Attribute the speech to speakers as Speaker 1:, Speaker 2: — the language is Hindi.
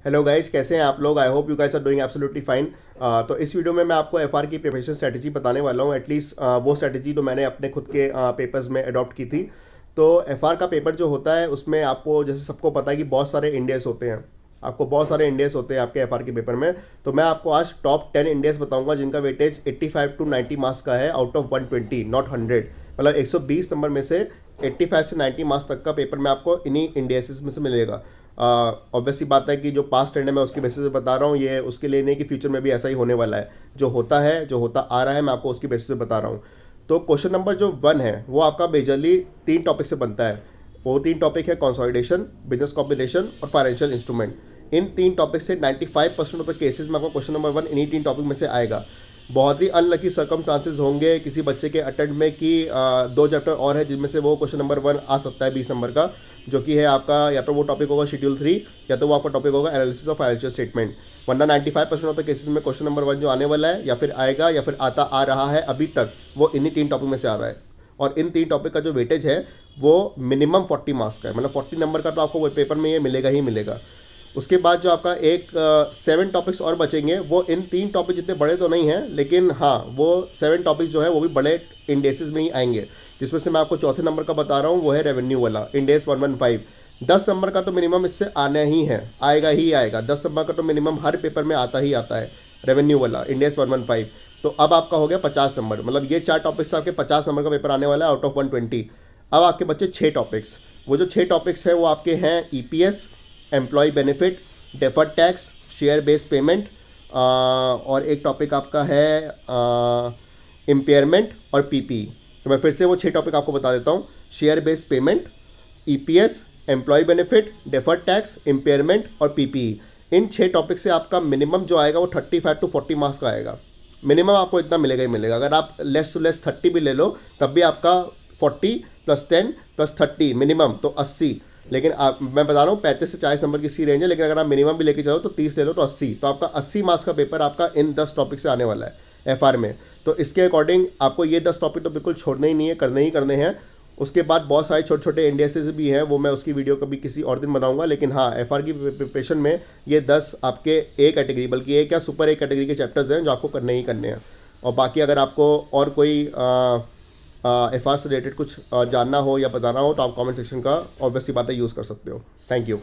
Speaker 1: हेलो गाइस, कैसे हैं आप लोग? I hope you guys are doing absolutely fine. तो इस वीडियो में मैं आपको एफआर की प्रिपरेशन स्ट्रेटजी बताने वाला हूँ। एटलीस्ट वो स्ट्रेटजी जो मैंने अपने खुद के पेपर्स में अडॉप्ट की थी। तो एफआर का पेपर जो होता है उसमें आपको जैसे सबको पता है कि बहुत सारे इंडियस होते हैं। आपको बहुत सारे इंडियस होते हैं आपके एफआर के पेपर में। तो मैं आपको आज टॉप 10 इंडियस बताऊंगा जिनका वेटेज 85 टू 90 मार्क्स का है आउट ऑफ 120, नॉट 100। मतलब 120 नंबर में से 85 से 90 मार्क्स तक का पेपर में आपको इन्हीं इंडियसिस में से मिलेगा। ऑब्वियस सी बात है कि जो पास्ट ट्रेंड है मैं उसकी बेसिस पे बता रहा हूँ, ये उसके लिए नहीं कि फ्यूचर में भी ऐसा ही होने वाला है। जो होता है, जो होता आ रहा है, मैं आपको उसकी बेसिस पे बता रहा हूँ। तो क्वेश्चन नंबर जो 1 है वो आपका मेजरली 3 टॉपिक से बनता है। वो 3 टॉपिक है कंसोलिडेशन, बिजनेस कॉम्बिनेशन और फाइनेंशियल इंस्ट्रूमेंट। इन 3 टॉपिक से 95% ऑफ द केसेस में आपको क्वेश्चन नंबर 1 इन्हीं 3 टॉपिक में से आएगा। बहुत ही अनलकी सर्कमस्टांसेस होंगे किसी बच्चे के अटेम्प्ट में कि 2 चैप्टर और है जिनमें से वो क्वेश्चन नंबर 1 आ सकता है 20 नंबर का, जो कि है आपका या तो वो टॉपिक होगा शेड्यूल 3 या तो वो आपका टॉपिक होगा एनालिसिस ऑफ फाइनेंशियल स्टेटमेंट। वरना 95% ऑफ द केसेस में क्वेश्चन नंबर 1 जो आने वाला है या फिर आएगा या फिर आता आ रहा है अभी तक, वो इन्हीं 3 टॉपिक में से आ रहा है। और इन 3 टॉपिक का जो वेटेज है वो मिनिमम 40 मार्क्स का है। मतलब 40 नंबर का तो आपको वो पेपर में ये मिलेगा ही मिलेगा। उसके बाद जो आपका एक 7 टॉपिक्स और बचेंगे, वो इन 3 टॉपिक जितने बड़े तो नहीं हैं, लेकिन हाँ वो 7 टॉपिक्स जो है वो भी बड़े इंडेसेस में ही आएंगे। जिसमें से मैं आपको चौथे नंबर का बता रहा हूँ, वो है रेवेन्यू वाला इंडेस 115। 10 नंबर का तो मिनिमम इससे आना ही है, आएगा ही आएगा। 10 नंबर का तो मिनिमम हर पेपर में आता ही आता है, रेवेन्यू वाला इंडेस 115। तो अब आपका हो गया 50 नंबर। मतलब ये 4 टॉपिक्स से आपके 50 नंबर का पेपर आने वाला है आउट ऑफ 120। अब आपके बच्चे 6 टॉपिक्स। वो जो 6 टॉपिक्स हैं वो आपके हैं EPS, employ benefit, deferred tax, share based payment, और एक टॉपिक आपका है इम्पेयरमेंट और पीपी। तो मैं फिर से वो 6 टॉपिक आपको बता देता हूँ। Share based payment, EPS, employ benefit, deferred tax, impairment और पीपी। इन 6 टॉपिक से आपका मिनिमम जो आएगा वो 35 टू 40 मार्क्स का आएगा। मिनिमम आपको इतना मिलेगा ही मिलेगा। अगर आप लेस टू लेस 30 भी ले लो तब भी आपका 40 + 10 + 30 मिनिमम तो 80। लेकिन आप, मैं बता रहा हूँ 35 से 40 नंबर की सी रेंज है, लेकिन अगर आप मिनिमम भी लेके जाओ तो 30 ले लो तो 80। तो आपका 80 मार्क्स का पेपर आपका इन 10 टॉपिक से आने वाला है एफआर में। तो इसके अकॉर्डिंग आपको ये 10 टॉपिक तो बिल्कुल छोड़ने ही नहीं है, करने ही करने हैं। उसके बाद बहुत सारे छोटे छोटे इंडियसेस भी हैं, वो मैं उसकी वीडियो कभी किसी और दिन बनाऊंगा। लेकिन हाँ, एफआर की प्रिपरेशन में ये 10 आपके ए कैटेगरी, बल्कि एक या सुपर ए कैटेगरी के चैप्टर्स हैं जो आपको करने ही करने हैं। और बाकी अगर आपको और कोई एफआर से रिलेटेड कुछ जानना हो या बताना हो तो आप कमेंट सेक्शन का ऑब्वियसली बात है यूज़ कर सकते हो। Thank you.